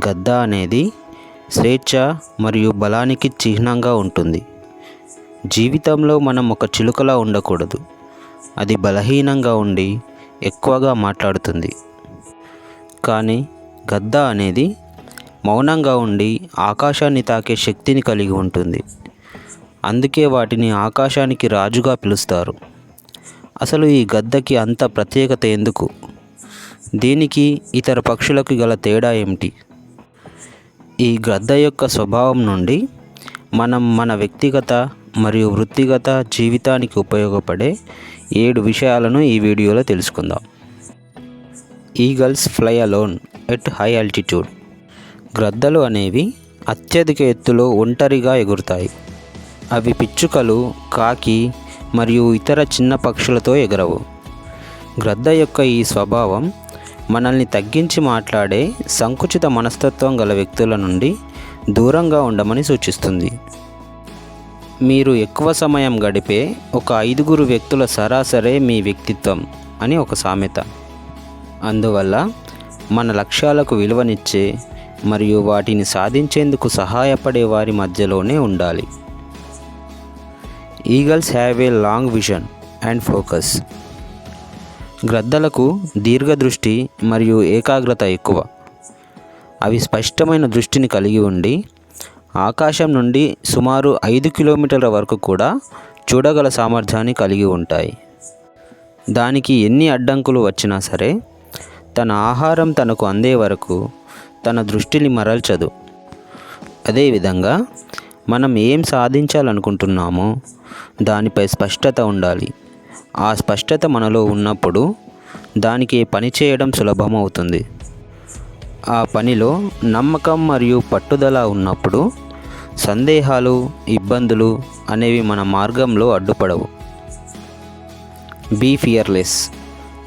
గద్ద అనేది స్వేచ్ఛ మరియు బలానికి చిహ్నంగా ఉంటుంది. జీవితంలో మనం ఒక చిలుకలా ఉండకూడదు. అది బలహీనంగా ఉండి ఎక్కువగా మాట్లాడుతుంది. కానీ గద్ద అనేది మౌనంగా ఉండి ఆకాశాన్ని తాకే శక్తిని కలిగి ఉంటుంది. అందుకే వాటిని ఆకాశానికి రాజుగా పిలుస్తారు. అసలు ఈ గద్దకి అంత ప్రత్యేకత ఎందుకు? దీనికి ఇతర పక్షులకు గల తేడా ఏమిటి? ఈ గద్ద యొక్క స్వభావం నుండి మనం మన వ్యక్తిగత మరియు వృత్తిగత జీవితానికి ఉపయోగపడే 7 విషయాలను ఈ వీడియోలో తెలుసుకుందాం. Eagles fly alone at high altitude. గ్రద్దలు అనేవి అత్యధిక ఎత్తులో ఒంటరిగా ఎగురుతాయి. అవి పిచ్చుకలు, కాకి మరియు ఇతర చిన్న పక్షులతో ఎగరవు. గ్రద్ద యొక్క ఈ స్వభావం మనల్ని తగ్గించి మాట్లాడే సంకుచిత మనస్తత్వం గల వ్యక్తుల నుండి దూరంగా ఉండమని సూచిస్తుంది. మీరు ఎక్కువ సమయం గడిపే ఒక 5 వ్యక్తుల సరాసరే మీ వ్యక్తిత్వం అని ఒక సామెత. అందువల్ల మన లక్ష్యాలకు విలువనిచ్చే మరియు వాటిని సాధించేందుకు సహాయపడే వారి మధ్యలోనే ఉండాలి. Eagles have a long vision and focus. గ్రద్దలకు దీర్ఘదృష్టి మరియు ఏకాగ్రత ఎక్కువ. అవి స్పష్టమైన దృష్టిని కలిగి ఉండి ఆకాశం నుండి సుమారు 5 కిలోమీటర్ల వరకు కూడా చూడగల సామర్థ్యాన్ని కలిగి ఉంటాయి. దానికి ఎన్ని అడ్డంకులు వచ్చినా సరే తన ఆహారం తనకు అందే వరకు తన దృష్టిని మరల్చదు. అదేవిధంగా మనం ఏం సాధించాలనుకుంటున్నామో దానిపై స్పష్టత ఉండాలి. ఆ స్పష్టత మనలో ఉన్నప్పుడు దానికి పని చేయడం సులభమవుతుంది. ఆ పనిలో నమ్మకం మరియు పట్టుదల ఉన్నప్పుడు సందేహాలు, ఇబ్బందులు అనేవి మన మార్గంలో అడ్డుపడవు. Be fearless.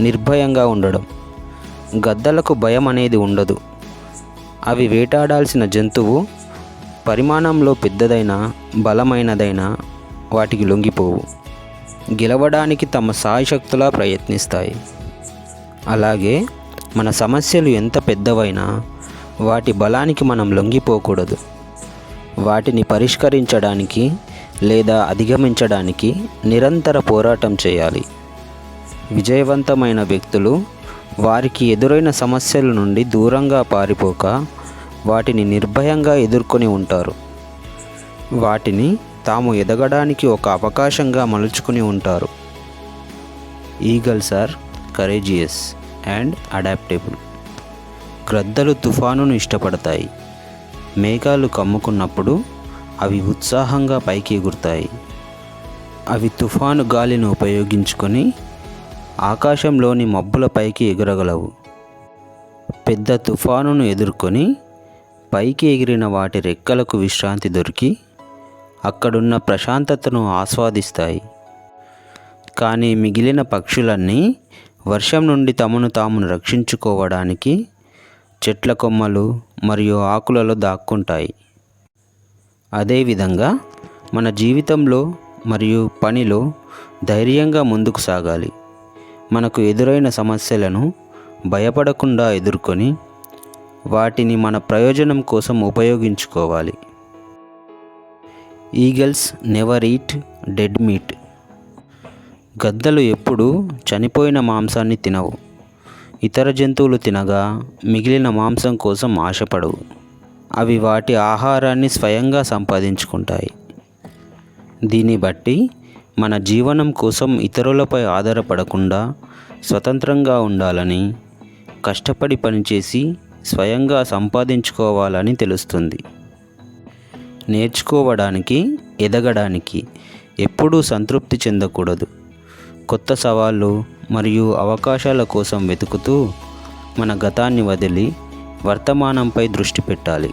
నిర్భయంగా ఉండడం. గద్దలకు భయం అనేది ఉండదు. అవి వేటాడాల్సిన జంతువు పరిమాణంలో పెద్దదైనా బలమైనదైనా వాటికి లొంగిపోవు. గెలవడానికి తమ సాయశక్తులా ప్రయత్నిస్తాయి. అలాగే మన సమస్యలు ఎంత పెద్దవైనా వాటి బలానికి మనం లొంగిపోకూడదు. వాటిని పరిష్కరించడానికి లేదా అధిగమించడానికి నిరంతర పోరాటం చేయాలి. విజయవంతమైన వ్యక్తులు వారికి ఎదురైన సమస్యల నుండి దూరంగా పారిపోక వాటిని నిర్భయంగా ఎదుర్కొని ఉంటారు. వాటిని తాము ఎదగడానికి ఒక అవకాశంగా మలుచుకుని ఉంటారు. Eagles are courageous and adaptable. గ్రద్దలు తుఫానును ఇష్టపడతాయి. మేఘాలు కమ్ముకున్నప్పుడు అవి ఉత్సాహంగా పైకి ఎగురుతాయి. అవి తుఫాను గాలిని ఉపయోగించుకొని ఆకాశంలోని మబ్బుల పైకి ఎగరగలవు. పెద్ద తుఫానును ఎదుర్కొని పైకి ఎగిరిన వాటి రెక్కలకు విశ్రాంతి దొరికి అక్కడున్న ప్రశాంతతను ఆస్వాదిస్తాయి. కానీ మిగిలిన పక్షులన్నీ వర్షం నుండి తమను తాము రక్షించుకోవడానికి చెట్ల కొమ్మలు మరియు ఆకులలో దాక్కుంటాయి. అదేవిధంగా మన జీవితంలో మరియు పనిలో ధైర్యంగా ముందుకు సాగాలి. మనకు ఎదురైన సమస్యలను భయపడకుండా ఎదుర్కొని వాటిని మన ప్రయోజనం కోసం ఉపయోగించుకోవాలి. Eagles never eat dead meat. గద్దలు ఎప్పుడూ చనిపోయిన మాంసాన్ని తినవు. ఇతర జంతువులు తినగా మిగిలిన మాంసం కోసం ఆశపడవు. అవి వాటి ఆహారాన్ని స్వయంగా సంపాదించుకుంటాయి. దీన్ని బట్టి మన జీవనం కోసం ఇతరులపై ఆధారపడకుండా స్వతంత్రంగా ఉండాలని, కష్టపడి పనిచేసి స్వయంగా సంపాదించుకోవాలని తెలుస్తుంది. నేర్చుకోవడానికి, ఎదగడానికి ఎప్పుడూ సంతృప్తి చెందకూడదు. కొత్త సవాళ్ళు మరియు అవకాశాల కోసం వెతుకుతూ మన గతాన్ని వదిలి వర్తమానంపై దృష్టి పెట్టాలి.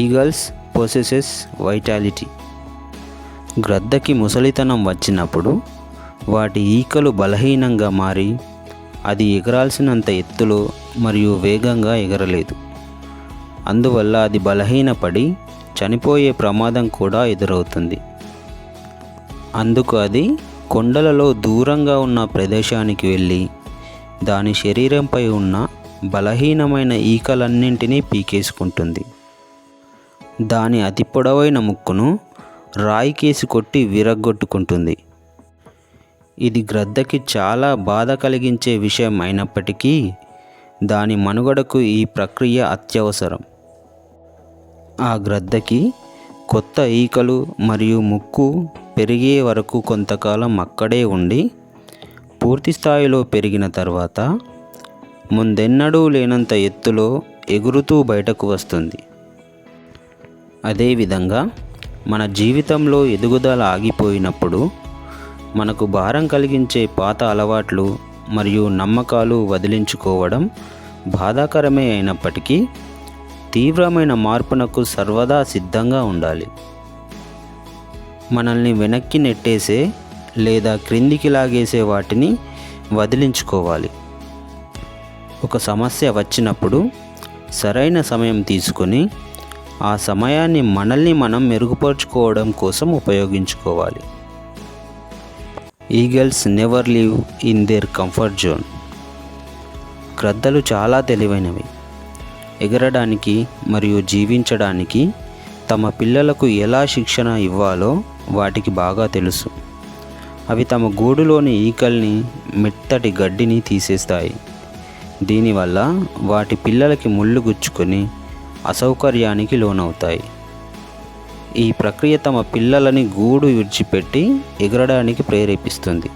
Eagles possesses vitality. గ్రద్దకి ముసలితనం వచ్చినప్పుడు వాటి ఈకలు బలహీనంగా మారి అది ఎగరాల్సినంత ఎత్తులో మరియు వేగంగా ఎగరలేదు. అందువల్ల అది బలహీనపడి చనిపోయే ప్రమాదం కూడా ఎదురవుతుంది. అందుకు అది కొండలలో దూరంగా ఉన్న ప్రదేశానికి వెళ్ళి దాని శరీరంపై ఉన్న బలహీనమైన ఈకలన్నింటినీ పీకేసుకుంటుంది. దాని అతి పొడవైన ముక్కును రాయికేసి కొట్టి విరగ్గొట్టుకుంటుంది. ఇది గ్రద్దకి చాలా బాధ కలిగించే విషయం అయినప్పటికీ దాని మనుగడకు ఈ ప్రక్రియ అత్యవసరం. ఆ గ్రద్దకి కొత్త ఈకలు మరియు ముక్కు పెరిగే వరకు కొంతకాలం అక్కడే ఉండి పూర్తి స్థాయిలో పెరిగిన తర్వాత ముందెన్నడూ లేనంత ఎత్తులో ఎగురుతూ బయటకు వస్తుంది. అదేవిధంగా మన జీవితంలో ఎదుగుదల ఆగిపోయినప్పుడు మనకు భారం కలిగించే పాత అలవాట్లు మరియు నమ్మకాలు వదిలించుకోవడం బాధాకరమే అయినప్పటికీ తీవ్రమైన మార్పునకు సర్వదా సిద్ధంగా ఉండాలి. మనల్ని వెనక్కి నెట్టేసే లేదా క్రిందికి లాగేసే వాటిని వదిలించుకోవాలి. ఒక సమస్య వచ్చినప్పుడు సరైన సమయం తీసుకొని ఆ సమయాన్ని మనల్ని మనం మెరుగుపరుచుకోవడం కోసం ఉపయోగించుకోవాలి. Eagles never live in their comfort zone. గ్రద్దలు చాలా తెలివైనవి. ఎగరడానికి మరియు జీవించడానికి తమ పిల్లలకు ఎలా శిక్షణ ఇవ్వాలో వాటికి బాగా తెలుసు. అవి తమ గూడులోని ఈకల్ని, మెత్తటి గడ్డిని తీసేస్తాయి. దీనివల్ల వాటి పిల్లలకి ముళ్ళు గుచ్చుకొని అసౌకర్యానికి లోనవుతాయి. ఈ ప్రక్రియ తమ పిల్లలని గూడు విడిచిపెట్టి ఎగరడానికి ప్రేరేపిస్తుంది.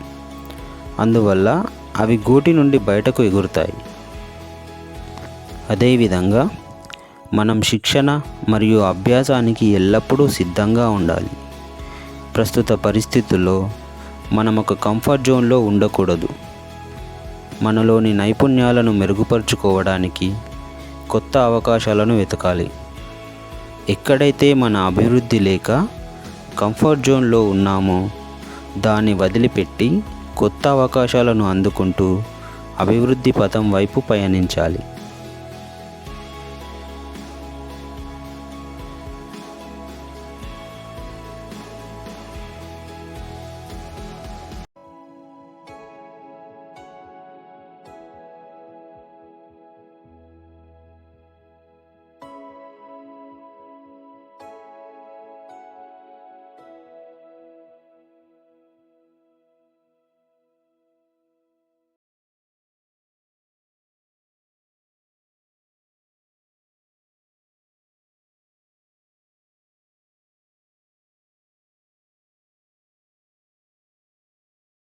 అందువల్ల అవి గూటి నుండి బయటకు ఎగురుతాయి. అదేవిధంగా మనం శిక్షణ మరియు అభ్యాసానికి ఎల్లప్పుడూ సిద్ధంగా ఉండాలి. ప్రస్తుత పరిస్థితుల్లో మనం ఒక కంఫర్ట్ జోన్లో ఉండకూడదు. మనలోని నైపుణ్యాలను మెరుగుపరుచుకోవడానికి కొత్త అవకాశాలను వెతకాలి. ఎక్కడైతే మన అభివృద్ధి లేక కంఫర్ట్ జోన్లో ఉన్నామో దాన్ని వదిలిపెట్టి కొత్త అవకాశాలను అందుకుంటూ అభివృద్ధి పథం వైపు పయనించాలి.